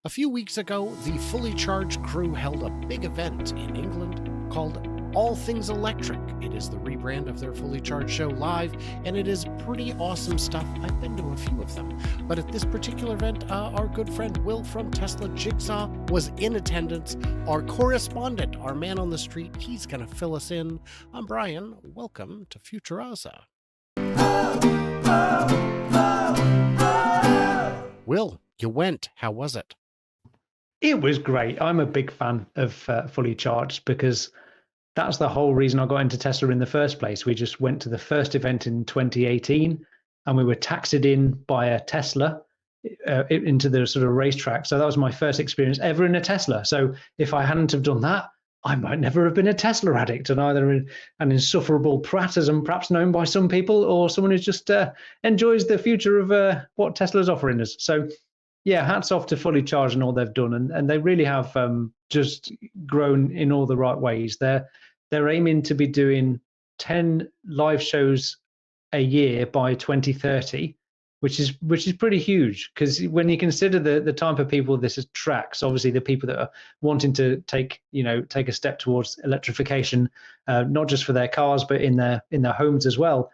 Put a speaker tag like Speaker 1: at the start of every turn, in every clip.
Speaker 1: A few weeks ago, the Fully Charged crew held a big event in England called All Things Electric. It is the rebrand of their Fully Charged show live, and it is pretty awesome stuff. I've been to a few of them. But at this particular event, our good friend Will from Tesla Jigsaw was in attendance. Our correspondent, our man on the street, he's going to fill us in. I'm Brian. Welcome to Futurosa. Will, you went. How was it?
Speaker 2: It was great. I'm a big fan of Fully Charged because that's the whole reason I got into Tesla in the first place. We just went to the first event in 2018 and we were taxied in by a Tesla into the sort of racetrack. So that was my first experience ever in a Tesla. So if I hadn't have done that, I might never have been a Tesla addict and either an insufferable prat, as I'm perhaps known by some people, or someone who just enjoys the future of what Tesla's offering us. So yeah, hats off to Fully Charged and all they've done, and they really have just grown in all the right ways. They're aiming to be doing 10 live shows a year by 2030, which is pretty huge. Because when you consider the type of people this attracts, obviously the people that are wanting to take a step towards electrification, not just for their cars but in their homes as well.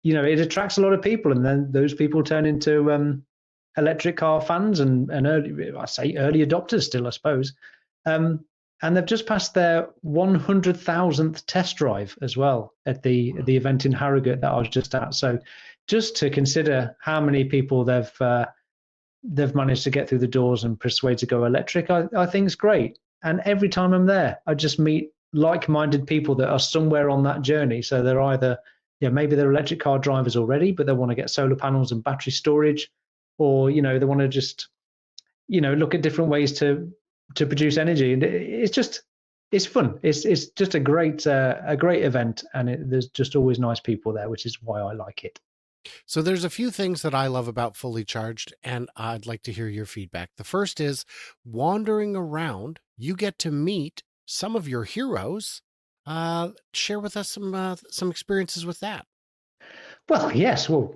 Speaker 2: It attracts a lot of people, and then those people turn into electric car fans and early adopters still, I suppose. And they've just passed their 100,000th test drive as well at the event in Harrogate that I was just at. So just to consider how many people they've managed to get through the doors and persuade to go electric, I think it's great. And every time I'm there, I just meet like-minded people that are somewhere on that journey. So they're either, maybe they're electric car drivers already, but they want to get solar panels and battery storage, or they want to just look at different ways to produce energy. And it's fun. It's just a great event, and there's just always nice people there, which is why I like it.
Speaker 1: So there's a few things that I love about Fully Charged, and I'd like to hear your feedback. The first is wandering around, you get to meet some of your heroes. Share with us some experiences with that.
Speaker 2: Well, yes. Well,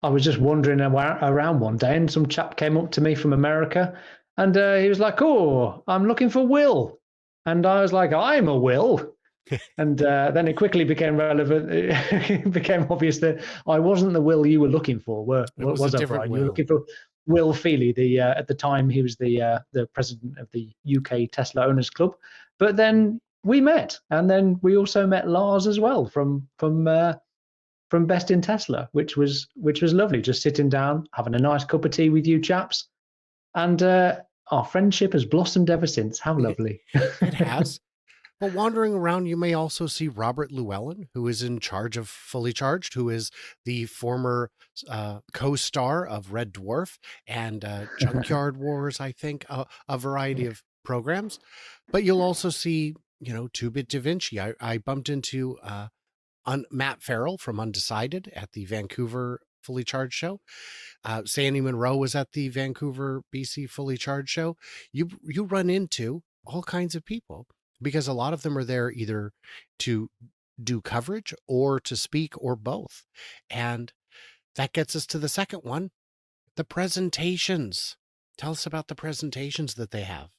Speaker 2: I was just wandering around one day, and some chap came up to me from America, and he was like, "Oh, I'm looking for Will," and I was like, "I'm a Will," and then it quickly became relevant. It became obvious that I wasn't the Will you were looking for. Was I, Brian? You were looking for Will Feely. At the time he was the president of the UK Tesla Owners Club, but then we met, and then we also met Lars as well from Best in Tesla, which was lovely, just sitting down, having a nice cup of tea with you chaps. And our friendship has blossomed ever since. How lovely.
Speaker 1: It has. But wandering around, you may also see Robert Llewellyn, who is in charge of Fully Charged, who is the former co-star of Red Dwarf and Junkyard Wars, I think, a variety of programs. But you'll also see, 2-Bit Da Vinci. I bumped into Matt Farrell from Undecided at the Vancouver Fully Charged show. Sandy Monroe was at the Vancouver, BC Fully Charged show. You run into all kinds of people because a lot of them are there either to do coverage or to speak or both. And that gets us to the second one, the presentations. Tell us about the presentations that they have.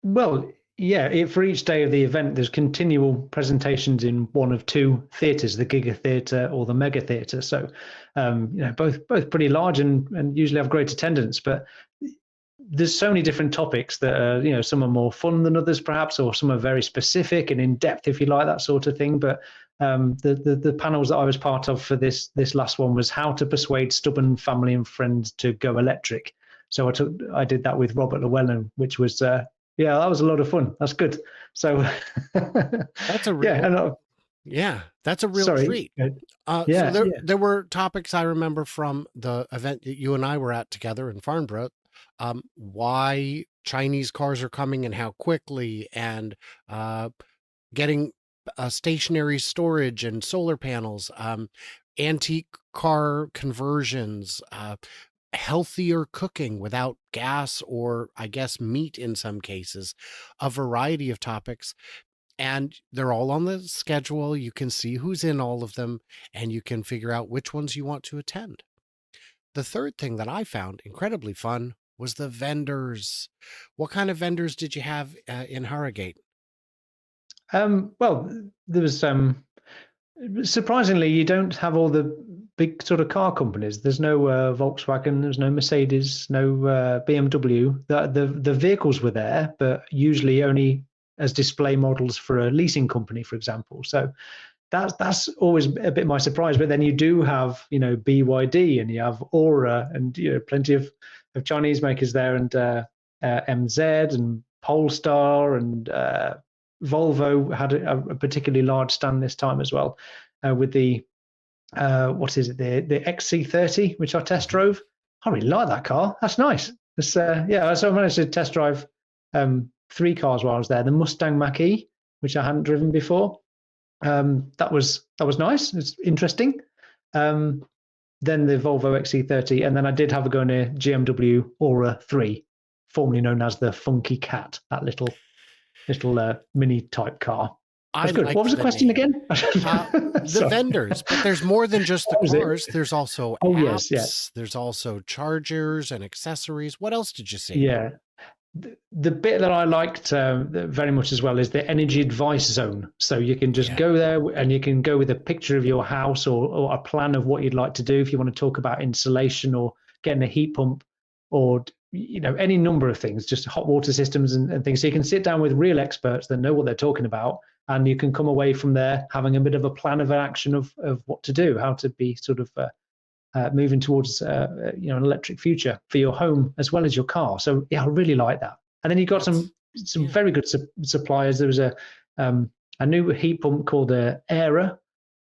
Speaker 2: Well, yeah, for each day of the event, there's continual presentations in one of two theatres, the Giga Theatre or the Mega Theatre. So, both pretty large and usually have great attendance. But there's so many different topics that are, some are more fun than others, perhaps, or some are very specific and in depth, if you like, that sort of thing. But the panels that I was part of for this last one was how to persuade stubborn family and friends to go electric. So I did that with Robert Llewellyn, which was. Yeah, that was a lot of fun. That's good. So
Speaker 1: that's a real, that's a real treat. So there were topics I remember from the event that you and I were at together in Farnborough. Why Chinese cars are coming and how quickly, and getting stationary storage and solar panels, antique car conversions, healthier cooking without gas or I guess meat in some cases, a variety of topics. And they're all on the schedule. You can see who's in all of them and you can figure out which ones you want to attend. The third thing that I found incredibly fun was the vendors. What kind of vendors did you have in Harrogate?
Speaker 2: Well, there was surprisingly, you don't have all the big sort of car companies. There's no Volkswagen, there's no Mercedes, no BMW. The vehicles were there, but usually only as display models for a leasing company, for example. So that's always a bit my surprise. But then you do have, BYD, and you have Aura, and plenty of Chinese makers there, and MZ and Polestar, and Volvo had a particularly large stand this time as well, with the what is it, the XC30, which I test
Speaker 1: Mhm.
Speaker 2: drove. I really like that car. That's nice. It's, yeah, so I managed to test drive three cars while I was there. The Mustang Mach-E, which I hadn't driven before. That was nice. It's interesting. Then the Volvo XC30, and then I did have a go in a GMW Aura 3, formerly known as the Funky Cat, that little mini type car.
Speaker 1: I
Speaker 2: That's good.
Speaker 1: like
Speaker 2: What was the
Speaker 1: the
Speaker 2: question
Speaker 1: name.
Speaker 2: again?
Speaker 1: The
Speaker 2: Sorry.
Speaker 1: vendors, but there's more than just the
Speaker 2: What was it?
Speaker 1: cars. There's also
Speaker 2: Oh yes, yeah,
Speaker 1: apps. There's also chargers and accessories. What else did you see?
Speaker 2: yeah. The bit that I liked very much as well is the energy advice zone. So you can just
Speaker 1: Yeah.
Speaker 2: go there and you can go with a picture of your house, or a plan of what you'd like to do if you want to talk about insulation or getting a heat pump, or any number of things, just hot water systems and things. So you can sit down with real experts that know what they're talking about, and you can come away from there having a bit of a plan of action of what to do, how to be sort of moving towards an electric future for your home as well as your car. So yeah, I really like that. And then you got
Speaker 1: That's
Speaker 2: some
Speaker 1: yeah.
Speaker 2: very good suppliers. There was a new heat pump called the Era,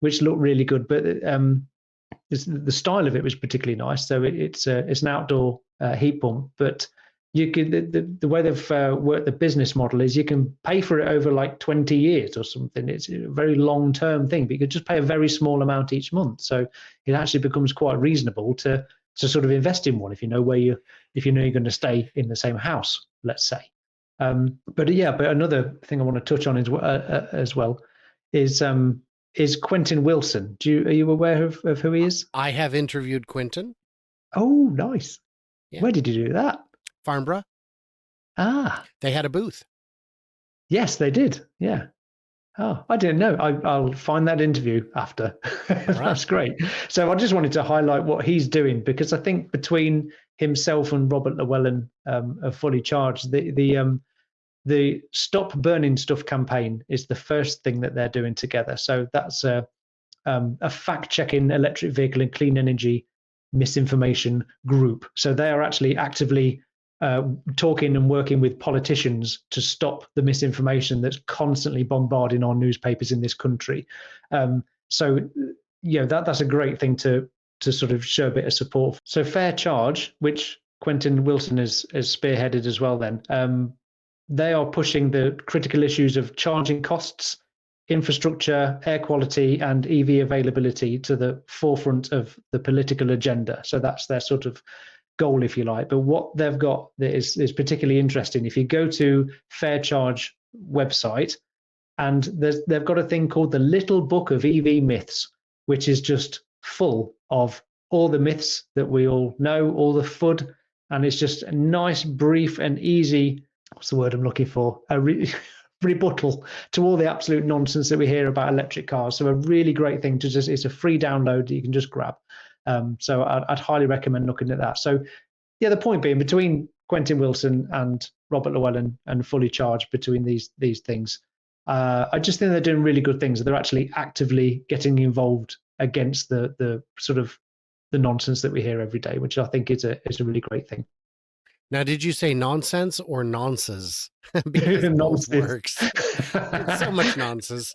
Speaker 2: which looked really good, but the style of it was particularly nice. So it's an outdoor heat pump, but you could the way they've worked the business model is you can pay for it over like 20 years or something. It's a very long term thing, but you could just pay a very small amount each month. So it actually becomes quite reasonable to sort of invest in one if you know if you know you're going to stay in the same house, let's say. But yeah, but another thing I want to touch on as well is Quentin Wilson. Are you aware of who he is?
Speaker 1: I have interviewed Quinton.
Speaker 2: Oh, nice.
Speaker 1: Yeah.
Speaker 2: Where did you do that?
Speaker 1: Farnborough.
Speaker 2: Ah,
Speaker 1: They had a booth.
Speaker 2: yes, they did. Yeah. Oh, I didn't know. I'll find that interview after.
Speaker 1: All right.
Speaker 2: That's great. So I just wanted to highlight what he's doing, because I think between himself and Robert Llewellyn of Fully Charged, the Stop Burning Stuff campaign is the first thing that they're doing together. So that's a fact-checking electric vehicle and clean energy misinformation group. So they are actually actively talking and working with politicians to stop the misinformation that's constantly bombarding our newspapers in this country. So yeah, that's a great thing to sort of show a bit of support. So Fair Charge, which Quentin Wilson has spearheaded as well, then they are pushing the critical issues of charging costs, infrastructure, air quality, and EV availability to the forefront of the political agenda. So that's their sort of goal, if you like. But what they've got that is particularly interesting, if you go to Fair Charge website, and they've got a thing called the Little Book of EV Myths, which is just full of all the myths that we all know, all the FUD, and it's just a nice, brief, and easy, what's the word I'm looking for? Rebuttal to all the absolute nonsense that we hear about electric cars. So a really great thing to it's a free download that you can just grab. So I'd highly recommend looking at that. So yeah, the point being, between Quentin Wilson and Robert Llewellyn and Fully Charged, between these things, I just think they're doing really good things. They're actually actively getting involved against the sort of the nonsense that we hear every day, which I think is a really great thing.
Speaker 1: Now, did you say nonsense or nonsense? Because both
Speaker 2: Nonsense.
Speaker 1: works. It's so much nonsense.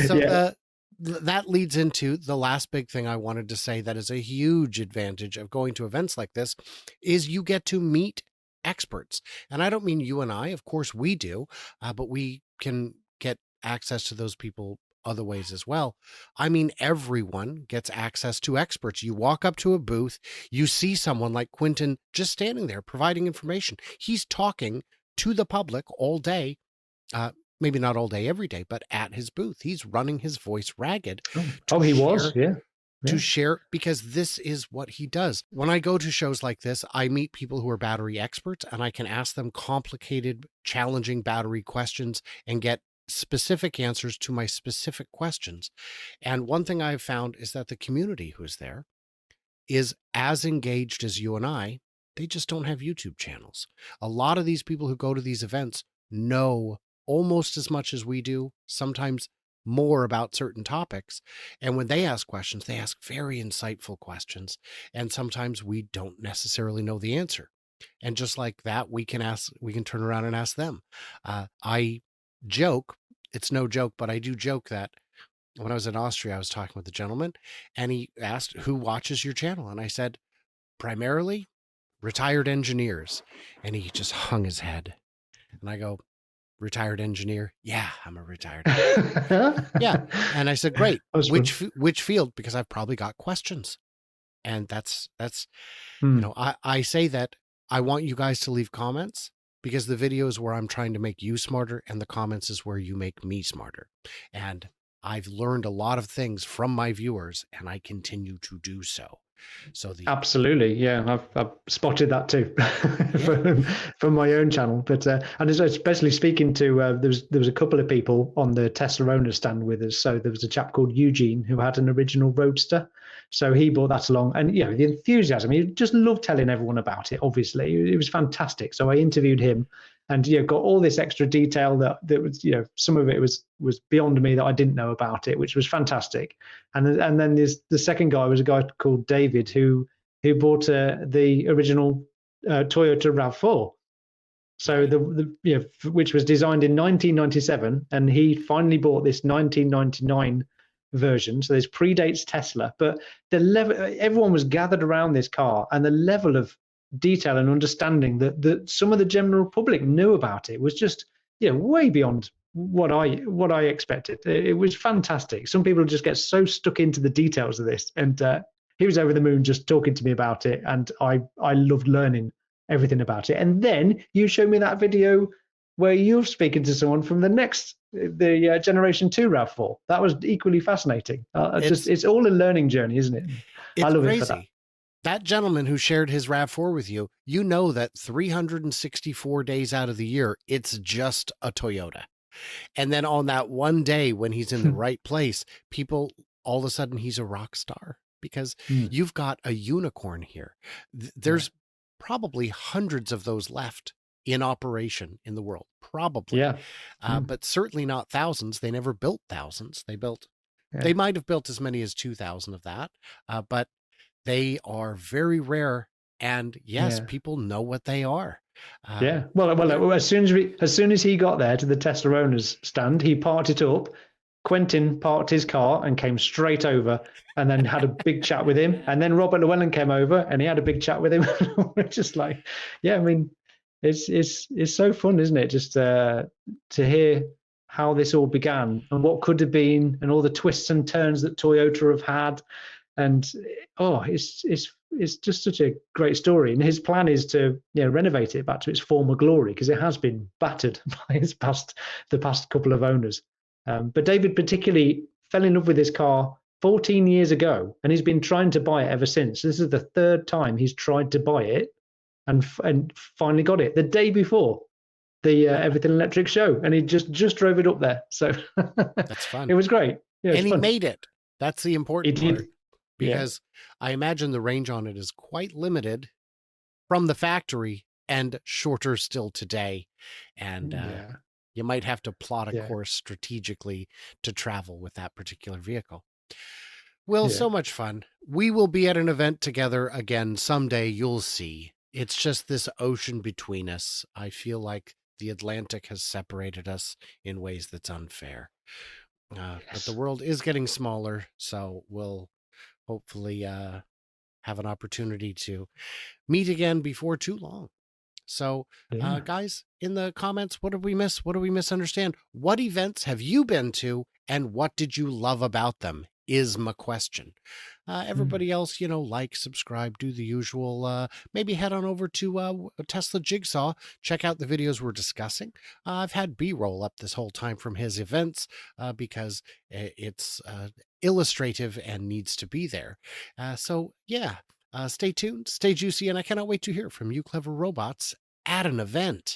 Speaker 1: So
Speaker 2: Yeah.
Speaker 1: that leads into the last big thing I wanted to say that is a huge advantage of going to events like this is you get to meet experts. And I don't mean you and I, of course we do, but we can get access to those people other ways as well. I mean, everyone gets access to experts. You walk up to a booth, you see someone like Quinton just standing there providing information. He's talking to the public all day, maybe not all day, every day, but at his booth. He's running his voice ragged to
Speaker 2: Oh, he was.
Speaker 1: share
Speaker 2: Yeah.
Speaker 1: to
Speaker 2: Yeah.
Speaker 1: share, because this is what he does. When I go to shows like this, I meet people who are battery experts and I can ask them complicated, challenging battery questions and get specific answers to my specific questions. And one thing I've found is that the community who's there is as engaged as you and I. They just don't have YouTube channels. A lot of these people who go to these events know almost as much as we do, sometimes more about certain topics. And when they ask questions, they ask very insightful questions. And sometimes we don't necessarily know the answer. And just like that, we can turn around and ask them. I joke, it's no joke, but I do joke that when I was in Austria, I was talking with a gentleman and he asked, who watches your channel? And I said, primarily retired engineers. And he just hung his head. And I go, retired engineer? Yeah, I'm a retired engineer. Yeah. And I said, great.
Speaker 2: That was fun.
Speaker 1: Which field? Because I've probably got questions. And that's,
Speaker 2: Hmm.
Speaker 1: I say that I want you guys to leave comments because the video is where I'm trying to make you smarter and the comments is where you make me smarter. And I've learned a lot of things from my viewers and I continue to do so. So
Speaker 2: Absolutely, yeah, I've spotted that too
Speaker 1: yeah,
Speaker 2: from my own channel. But and especially speaking to there was a couple of people on the Tesla owner stand with us. So there was a chap called Eugene who had an original Roadster, so he brought that along, and the enthusiasm. He just loved telling everyone about it. Obviously, it was fantastic. So I interviewed him, and got all this extra detail that was some of it was beyond me that I didn't know about it, which was fantastic. And then there's the second guy was a guy called David who bought the original Toyota RAV4. So
Speaker 1: right.
Speaker 2: which was designed in 1997, and he finally bought this 1999 version. So this predates Tesla, but the level everyone was gathered around this car, and the level of detail and understanding that some of the general public knew about it was just way beyond what I expected. It was fantastic. Some people just get so stuck into the details of this, and he was over the moon just talking to me about it, and I loved learning everything about it. And then you showed me that video where you're speaking to someone from the Generation 2 RAV4. That was equally fascinating.
Speaker 1: It's
Speaker 2: It's all a learning journey, isn't it? I
Speaker 1: it's
Speaker 2: love it for that.
Speaker 1: crazy. That gentleman who shared his RAV4 with you, you know that 364 days out of the year, it's just a Toyota. And then on that one day when he's in the right place, people, all of a sudden, he's a rock star because
Speaker 2: Mm,
Speaker 1: you've got a unicorn here.
Speaker 2: yeah,
Speaker 1: There's probably hundreds of those left in operation in the world, probably,
Speaker 2: yeah, mm,
Speaker 1: but certainly not thousands. They never built thousands.
Speaker 2: yeah,
Speaker 1: They might have built as many as 2,000 of that, but they are very rare. And yes,
Speaker 2: yeah.
Speaker 1: people know what they are. Uh,
Speaker 2: Yeah. Well,
Speaker 1: they're
Speaker 2: as soon as he got there to the Tesla owners stand, he parked it up. Quentin parked his car and came straight over, and then had a big chat with him. And then Robert Llewellyn came over and he had a big chat with him. We're just like, yeah, I mean, it's so fun, isn't it? Just to hear how this all began and what could have been, and all the twists and turns that Toyota have had. And oh, it's just such a great story. And his plan is to renovate it back to its former glory, because it has been battered by the past couple of owners. But David particularly fell in love with this car 14 years ago, and he's been trying to buy it ever since. This is the third time he's tried to buy it, and finally got it the day before the Everything Electric show, and he just drove it up there. So
Speaker 1: that's fun.
Speaker 2: it was great. Yeah, it's
Speaker 1: And he
Speaker 2: fun.
Speaker 1: made it. That's the
Speaker 2: He
Speaker 1: important part
Speaker 2: did. Yeah.
Speaker 1: because I imagine the range on it is quite limited from the factory and shorter still today. And
Speaker 2: Yeah.
Speaker 1: you might have to plot a
Speaker 2: Yeah.
Speaker 1: course strategically to travel with that particular vehicle. Well,
Speaker 2: Yeah.
Speaker 1: so much fun. We will be at an event together again someday. You'll see. It's just this ocean between us. I feel like the Atlantic has separated us in ways that's unfair. But the
Speaker 2: Yes.
Speaker 1: world is getting smaller, so we'll hopefully have an opportunity to meet again before too long. So,
Speaker 2: Yeah.
Speaker 1: guys, in the comments, what did we miss? What did we misunderstand? What events have you been to, and what did you love about them? is my question.
Speaker 2: Mm.
Speaker 1: Everybody else, like, subscribe, do the usual. Maybe head on over to Tesla Jigsaw, check out the videos we're discussing. I've had B-roll up this whole time from his events because it's illustrative and needs to be there. So, yeah, stay tuned, stay juicy, and I cannot wait to hear from you, clever robots, at an event.